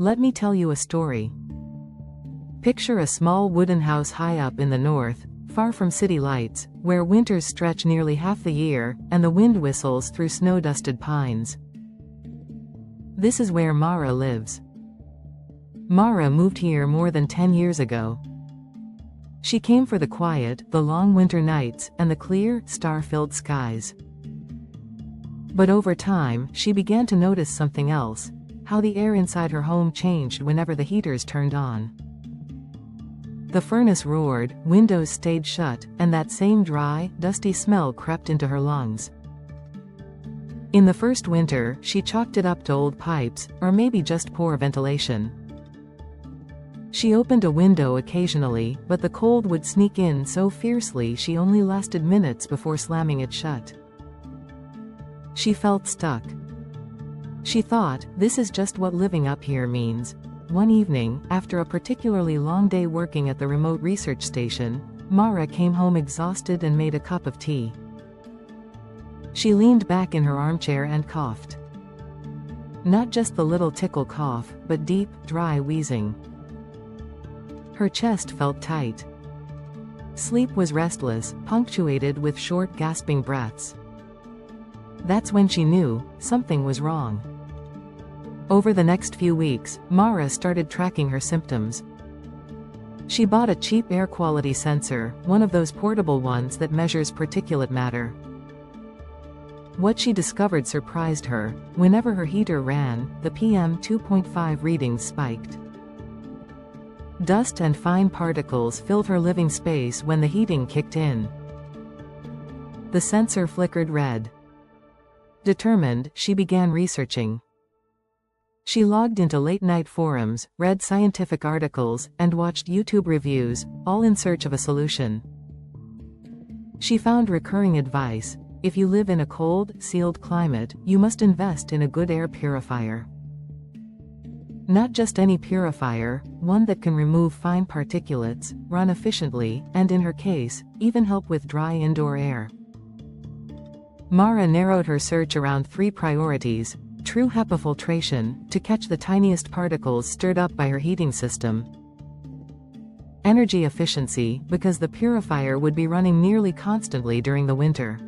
Let me tell you a story. Picture a small wooden house high up in the north, far from city lights, where winters stretch nearly half the year, and the wind whistles through snow-dusted pines. This is where Mara lives. Mara moved here more than 10 years ago. She came for the quiet, the long winter nights, and the clear, star-filled skies. But over time, she began to notice something else: how the air inside her home changed whenever the heaters turned on. The furnace roared, windows stayed shut, and that same dry, dusty smell crept into her lungs. In the first winter, she chalked it up to old pipes, or maybe just poor ventilation. She opened a window occasionally, but the cold would sneak in so fiercely she only lasted minutes before slamming it shut. She felt stuck. She thought, this is just what living up here means. One evening, after a particularly long day working at the remote research station, Mara came home exhausted and made a cup of tea. She leaned back in her armchair and coughed. Not just the little tickle cough, but deep, dry wheezing. Her chest felt tight. Sleep was restless, punctuated with short, gasping breaths. That's when she knew something was wrong. Over the next few weeks, Mara started tracking her symptoms. She bought a cheap air quality sensor, one of those portable ones that measures particulate matter. What she discovered surprised her. Whenever her heater ran, the PM 2.5 readings spiked. Dust and fine particles filled her living space when the heating kicked in. The sensor flickered red. Determined, she began researching. She logged into late-night forums, read scientific articles, and watched YouTube reviews, all in search of a solution. She found recurring advice: if you live in a cold, sealed climate, you must invest in a good air purifier. Not just any purifier, one that can remove fine particulates, run efficiently, and in her case, even help with dry indoor air. Mara narrowed her search around 3 priorities: true HEPA filtration, to catch the tiniest particles stirred up by her heating system; energy efficiency, because the purifier would be running nearly constantly during the winter;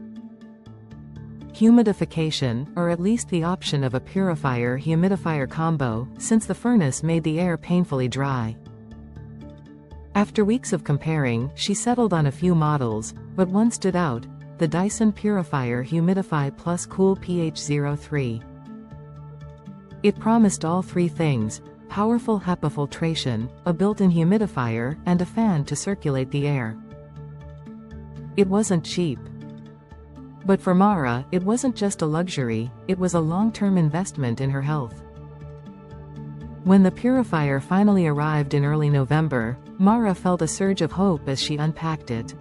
humidification, or at least the option of a purifier-humidifier combo, since the furnace made the air painfully dry. After weeks of comparing, she settled on a few models, but one stood out: the Dyson Purifier Humidify Plus Cool pH03. It promised all 3 things: powerful HEPA filtration, a built-in humidifier, and a fan to circulate the air. It wasn't cheap. But for Mara, it wasn't just a luxury, it was a long-term investment in her health. When the purifier finally arrived in early November, Mara felt a surge of hope as she unpacked it.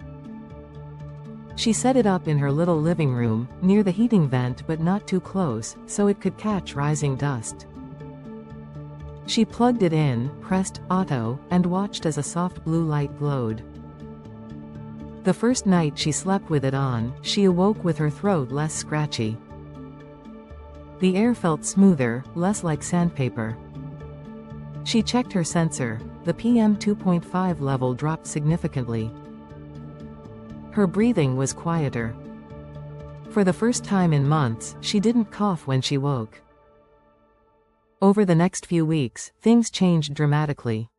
She set it up in her little living room, near the heating vent but not too close, so it could catch rising dust. She plugged it in, pressed auto, and watched as a soft blue light glowed. The first night she slept with it on, she awoke with her throat less scratchy. The air felt smoother, less like sandpaper. She checked her sensor. The PM 2.5 level dropped significantly. Her breathing was quieter. For the first time in months, she didn't cough when she woke. Over the next few weeks, things changed dramatically.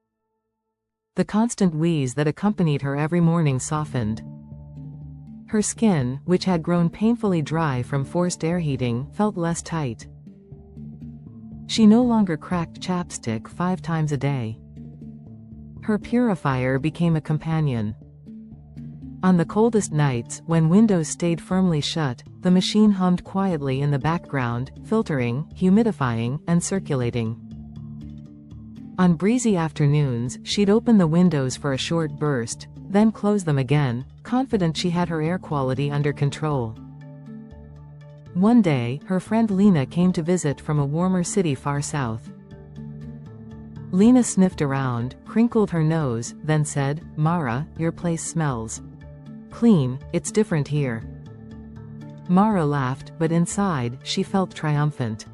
The constant wheeze that accompanied her every morning softened. Her skin, which had grown painfully dry from forced air heating, felt less tight. She no longer cracked chapstick 5 times a day. Her purifier became a companion. On the coldest nights, when windows stayed firmly shut, the machine hummed quietly in the background, filtering, humidifying, and circulating. On breezy afternoons, she'd open the windows for a short burst, then close them again, confident she had her air quality under control. One day, her friend Lena came to visit from a warmer city far south. Lena sniffed around, crinkled her nose, then said, "Mara, your place smells clean, it's different here." Mara laughed, but inside, she felt triumphant.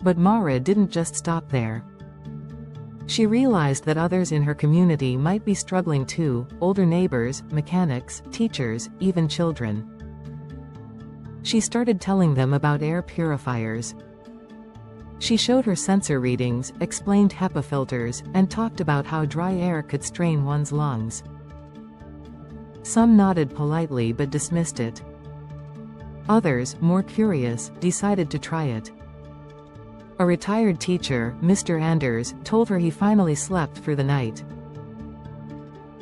But Mara didn't just stop there. She realized that others in her community might be struggling too: older neighbors, mechanics, teachers, even children. She started telling them about air purifiers. She showed her sensor readings, explained HEPA filters, and talked about how dry air could strain one's lungs. Some nodded politely but dismissed it. Others, more curious, decided to try it. A retired teacher, Mr. Anders, told her he finally slept through the night.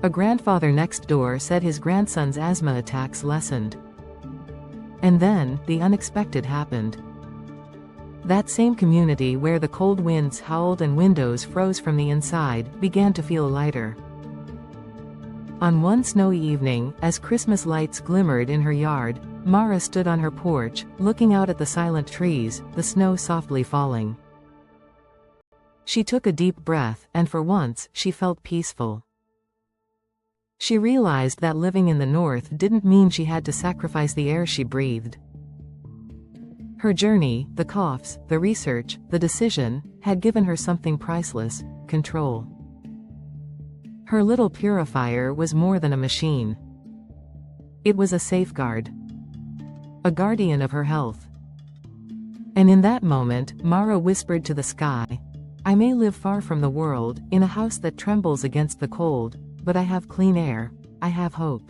A grandfather next door said his grandson's asthma attacks lessened. And then, the unexpected happened. That same community where the cold winds howled and windows froze from the inside, began to feel lighter. On one snowy evening, as Christmas lights glimmered in her yard, Mara stood on her porch, looking out at the silent trees, the snow softly falling. She took a deep breath, and for once, she felt peaceful. She realized that living in the north didn't mean she had to sacrifice the air she breathed. Her journey, the coughs, the research, the decision, had given her something priceless: control. Her little purifier was more than a machine. It was a safeguard. A guardian of her health. And in that moment, Mara whispered to the sky, "I may live far from the world, in a house that trembles against the cold, but I have clean air, I have hope."